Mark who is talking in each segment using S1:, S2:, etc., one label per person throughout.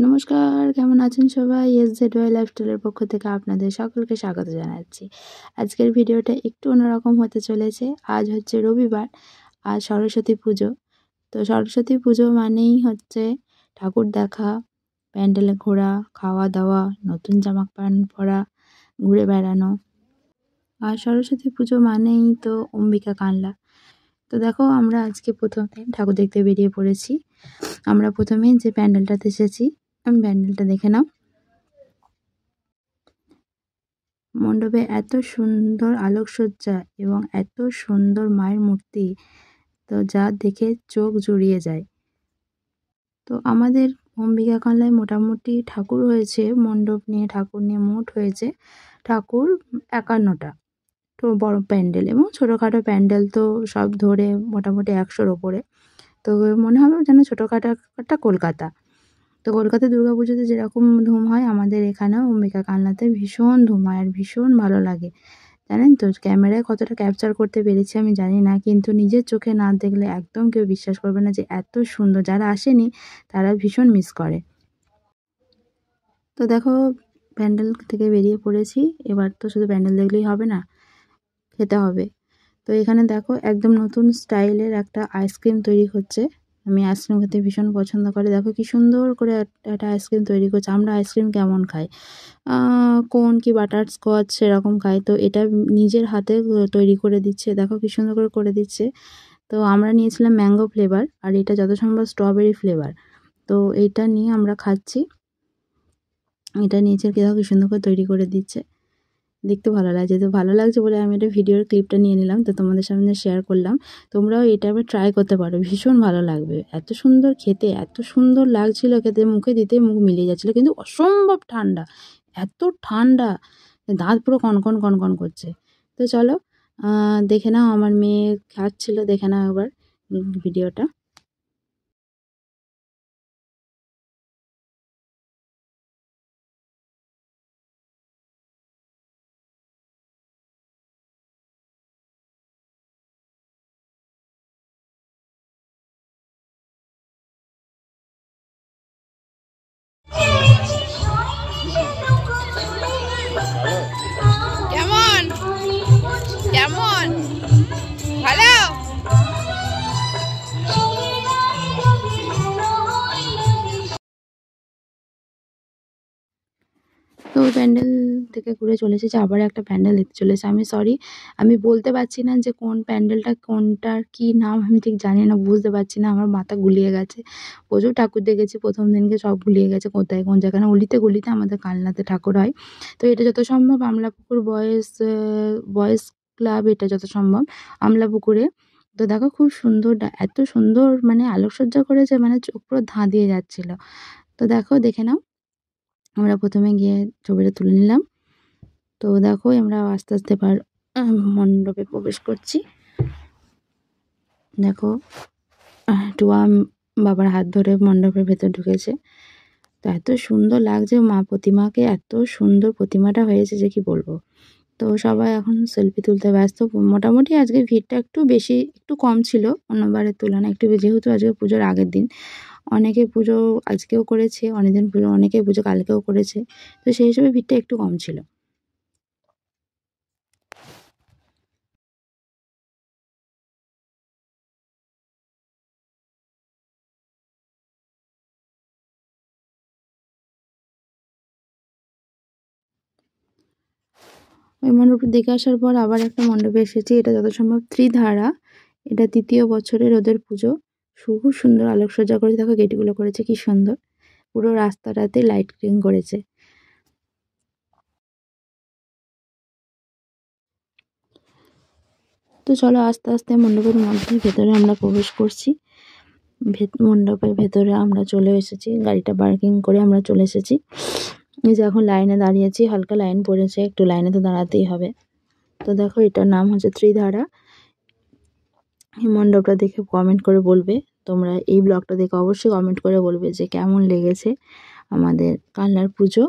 S1: নমস্কার, কেমন আছেন সবাই? SZY লাইফস্টাইলের পক্ষ থেকে আপনাদের সকলকে স্বাগত জানাচ্ছি। আজকের ভিডিওটা একটু অন্যরকম হতে চলেছে। আজ হচ্ছে রবিবার, আজ সরস্বতী পুজো। তো সরস্বতী পুজো মানেই হচ্ছে ঠাকুর দেখা, প্যান্ডেলে ঘোরা, খাওয়া দাওয়া, নতুন জামা প্যান্ট পরা, ঘুরে বেড়ানো। আর সরস্বতী পুজো মানেই তো অম্বিকা কানলা। তো দেখো, আমরা আজকে প্রথমে ঠাকুর দেখতে বেরিয়ে পড়েছি। আমরা প্রথমে যে প্যান্ডেলটাতে এসেছি, প্যান্ডেলটা দেখে নাও। মণ্ডপে এত সুন্দর আলোকসজ্জা এবং এত সুন্দর মায়ের মূর্তি, তো যা দেখে চোখ জুড়িয়ে যায়। তো আমাদের অম্বিকা কানলায় মোটামুটি ঠাকুর হয়েছে, মণ্ডপ নিয়ে ঠাকুর নিয়ে মোট হয়েছে ঠাকুর 51টা। তো বড় প্যান্ডেল এবং ছোটোখাটো প্যান্ডেল তো সব ধরে মোটামুটি 100-র ওপরে। তো মনে হবে যেন ছোটোখাটো একটা কলকাতা। তো কলকাতায় দুর্গাপুজোতে যেরকম ধুম হয়, আমাদের এখানেও অম্বিকা কালনাতে ভীষণ ধুম হয় আর ভীষণ ভালো লাগে। জানেন তো, ক্যামেরায় কতটা ক্যাপচার করতে পেরেছি আমি জানি না, কিন্তু নিজের চোখে না দেখলে একদম কেউ বিশ্বাস করবে না যে এত সুন্দর। যারা আসেনি তারা ভীষণ মিস করে। তো দেখো, প্যান্ডেল থেকে বেরিয়ে পড়েছি। এবার তো শুধু প্যান্ডেল দেখলেই হবে না, খেতে হবে। তো এখানে দেখো, একদম নতুন স্টাইলের একটা আইসক্রিম তৈরি হচ্ছে। আমি আইসক্রিম খেতে ভীষণ পছন্দ করি। দেখো কি সুন্দর করে একটা আইসক্রিম তৈরি করছে। আমরা আইসক্রিম কেমন খাই, কোন কি বাটার স্কচ সেরকম খাই, তো এটা নিজের হাতে তৈরি করে দিচ্ছে। দেখো কি সুন্দর করে করে দিচ্ছে। তো আমরা নিয়েছিলাম ম্যাঙ্গো ফ্লেভার, আর এটা যত সম্ভব স্ট্রবেরি ফ্লেভার। তো এইটা নিয়ে আমরা খাচ্ছি। এটা নিচে দেখো কি সুন্দর করে তৈরি করে দিচ্ছে। দেখতে ভালো লাগছে। তো ভালো লাগছে বলে আমি এটা ভিডিওর ক্লিপটা নিয়ে নিলাম, তো তোমাদের সামনে শেয়ার করলাম। তোমরাও এটা আবার ট্রাই করতে পারো, ভীষণ ভালো লাগবে। এত সুন্দর খেতে, এত সুন্দর লাগছিল খেতে, মুখে দিতে মুখ মিলিয়ে যাচ্ছিলো, কিন্তু অসম্ভব ঠান্ডা, এত ঠান্ডা, দাঁত পুরো কনকন কনকন করছে। তো চলো দেখে নাও, আমার মেয়ে খাচ্ছিল, দেখে নাও একবার ভিডিওটা।
S2: কেমন কেমন ভালো।
S1: তো ওই প্যান্ডেল থেকে ঘুরে চলে এসেছি, আবার একটা প্যান্ডেল দেখতে চলেছে। আমি সরি, আমি বলতে পারছি না যে কোন প্যান্ডেলটা, কোনটার কি নাম আমি ঠিক জানি না, বুঝতে পারছি না, আমার মাথা গুলিয়ে গেছে। প্রচুর ঠাকুর দেখেছি, প্রথম দিনকে সব গুলিয়ে গেছে কোথায় কোন জায়গায়। অলিতে গলিতে আমাদের কালনাতে ঠাকুর হয়। তো এটা যত সম্ভব আমলাপুকুর বয়েজ ক্লাব, এটা যত সম্ভব আমলাপুকুরে। তো দেখো খুব সুন্দর, এত সুন্দর মানে আলোকসজ্জা করেছে, মানে চোখ পুরো ধাঁধিয়ে যাচ্ছিল। তো দেখো, দেখে নাও। আমরা প্রথমে গিয়ে ছবিটা তুলে নিলাম। তো দেখো, আমরা আস্তে আস্তে এবার মণ্ডপে প্রবেশ করছি। দেখো, টুয়া বাবার হাত ধরে মণ্ডপের ভেতর ঢুকেছে। তো এত সুন্দর লাগছে, মা প্রতিমাকে, এত সুন্দর প্রতিমাটা হয়েছে যে কি বলবো। তো সবাই এখন সেলফি তুলতে ব্যস্ত। মোটামুটি আজকে ভিড়টা একটু বেশি, একটু কম ছিল অন্যবারের তুলনায়, একটু যেহেতু আজকে পুজোর আগের দিন। অনেকে পুজো আজকেও করেছে, অনেকদিন পুজো, অনেকে পুজো কালকেও করেছে। তো সেই হিসেবে ভিড়টা একটু কম ছিল। ওই মণ্ডপটা দেখে আসার পর আবার একটা মণ্ডপে এসেছি। এটা যত সম্ভব ত্রিধারা। এটা 3য় বছরের ওদের পুজো। খুব সুন্দর আলোকসজ্জা করেছে। দেখো গেটগুলো করেছে কি সুন্দর। পুরো রাস্তাটাতে লাইটিং করেছে। তো চলো আস্তে আস্তে মণ্ডপের মধ্যে ভেতরে আমরা প্রবেশ করছি। মণ্ডপের ভেতরে আমরা চলে এসেছি, গাড়িটা পার্কিং করে আমরা চলে এসেছি। এই যে এখন লাইনে দাঁড়িয়েছি, হালকা লাইন পড়েছে, একটু লাইনে তো দাঁড়াতেই হবে। তো দেখো, এটার নাম হচ্ছে ত্রিধারা। এই মণ্ডপটা দেখে কমেন্ট করে বলবে, তোমরা এই ব্লগটা দেখে অবশ্যই কমেন্ট করে বলবে যে কেমন লেগেছে আমাদের কালনার পুজো।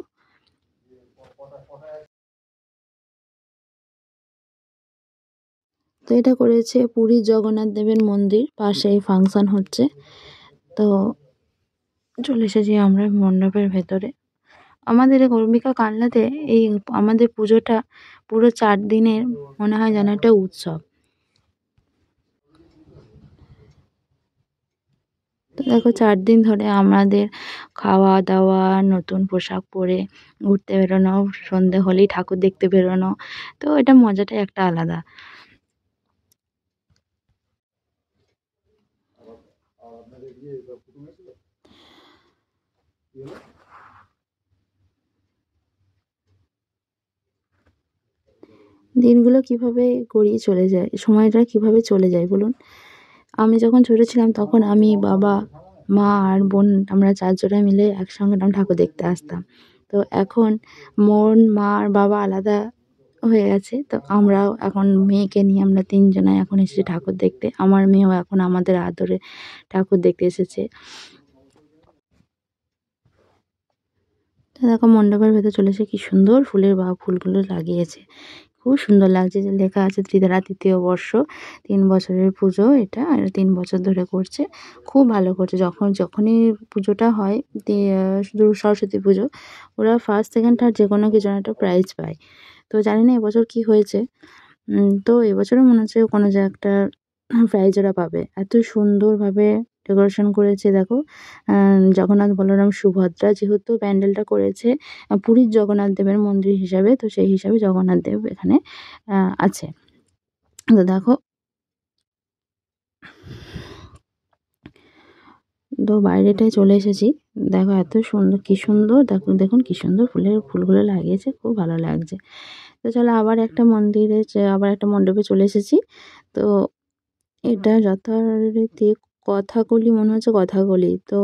S1: তো এটা করেছে পুরীর জগন্নাথ দেবের মন্দির, পাশেই ফাংশন হচ্ছে। তো চলে এসেছি আমরা মণ্ডপের ভেতরে। আমাদের এই গর্বিকা কালনাতে এই আমাদের পুজোটা পুরো 4 দিনের মনে হয় যেন একটা উৎসব। তো দেখো 4 দিন ধরে আমাদের খাওয়া দাওয়া, নতুন পোশাক পরে ঘুরতে বেরোনো, সন্ধে হলেই ঠাকুর দেখতে বেরোনো। তো এটা মজাটাই একটা আলাদা। দিনগুলো কিভাবে গড়িয়ে চলে যায়, সময়টা কিভাবে চলে যায় বলুন। আমি যখন ছোট ছিলাম তখন আমি, বাবা, মা আর বোন আমরা 4 জনে মিলে একসঙ্গে ঠাকুর দেখতে আসতাম। তো এখন মা আর বাবা আলাদা হয়ে গেছে। তো আমরাও এখন মেয়েকে নিয়ে আমরা 3 জনাই এখন এসেছি ঠাকুর দেখতে। আমার মেয়েও এখন আমাদের আদরে ঠাকুর দেখতে এসেছে। তো দেখো মণ্ডপের ভেতর চলে এসে কি সুন্দর ফুলগুলো লাগিয়েছে। খুব সুন্দর লাগছে, যে লেখা আছে ত্রিধারা তৃতীয় বর্ষ, 3 বছরের পুজো এটা, আর 3 বছর ধরে করছে। খুব ভালো করছে। যখনই পুজোটা হয়, শুধু সরস্বতী পুজো, ওরা ফার্স্ট, সেকেন্ড, থার্ড যে কোনো কিছু একটা প্রাইজ পায়। তো জানি না এবছর কি হয়েছে। তো এবছরও মনে হচ্ছে কোনো যে একটা প্রাইজ ওরা পাবে। এত সুন্দরভাবে ডেকোরেশন করেছে দেখো। জগন্নাথ, বলরাম, সুভদ্রা, যেহেতু প্যান্ডেলটা করেছে পুরীর জগন্নাথ দেবের মন্দির হিসাবে, তো সেই হিসাবে জগন্নাথ দেব এখানে আছে। তো দেখো, তো বাইরেটায় চলে এসেছি। দেখো এত সুন্দর, কি সুন্দর, দেখুন কি সুন্দর ফুলগুলো লাগিয়েছে, খুব ভালো লাগছে। তো চলো আবার একটা আবার একটা মণ্ডপে চলে এসেছি। তো এটা যথারীতি কথাকলি, মনে হচ্ছে কথাকলি। তো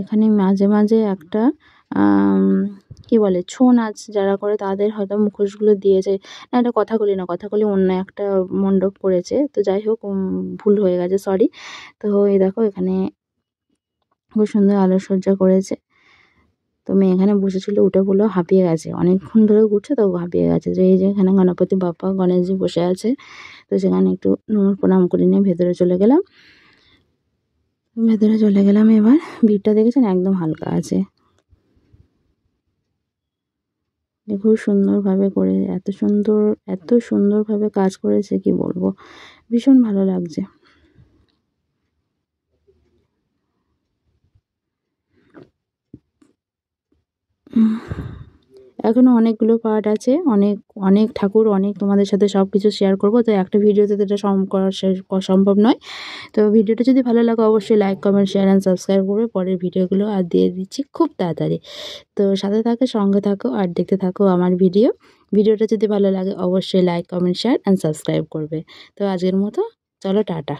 S1: এখানে মাঝে মাঝে একটা কি বলে, ছৌ নাচ যারা করে তাদের হয়তো মুখোশগুলো দিয়েছে। না, এটা কথাকলি না, কথাকলি অন্য একটা মণ্ডপ করেছে। তো যাই হোক, ভুল হয়ে গেছে, সরি। তো এই দেখো এখানে খুব সুন্দর আলোকসজ্জা করেছে। তো মেয়ে এখানে বসেছিল, উঠে পড়লো, হাঁপিয়ে গেছে, অনেকক্ষণ ধরে ঘুরছে তো হাঁপিয়ে গেছে। যে এই যে এখানে গণপতি বাপ্পা, গণেশজি বসে আছে। তো সেখানে একটু প্রণাম করে নিয়ে ভেতরে চলে গেলাম। এবার ভিড়টা দেখেছেন, একদম হালকা আছে। খুব সুন্দরভাবে করে, এত সুন্দরভাবে কাজ করেছে, কি বলবো, ভীষণ ভালো লাগছে। এখনো অনেকগুলো পার্ট আছে, অনেক অনেক ঠাকুর, অনেক তোমাদের সাথে সব কিছু শেয়ার করবো। তো একটা ভিডিওতে তো এটা করা শেষ সম্ভব নয়। তো ভিডিওটা যদি ভালো লাগে অবশ্যই like, comment, share and subscribe করবে। পরের ভিডিওগুলো আর দিয়ে দিচ্ছি খুব তাড়াতাড়ি। তো সাথে থাকো, সঙ্গে থাকো আর দেখতে থাকো আমার ভিডিওটা যদি ভালো লাগে অবশ্যই like, comment, share and subscribe করবে। তো আজকের মতো চলো, টাটা।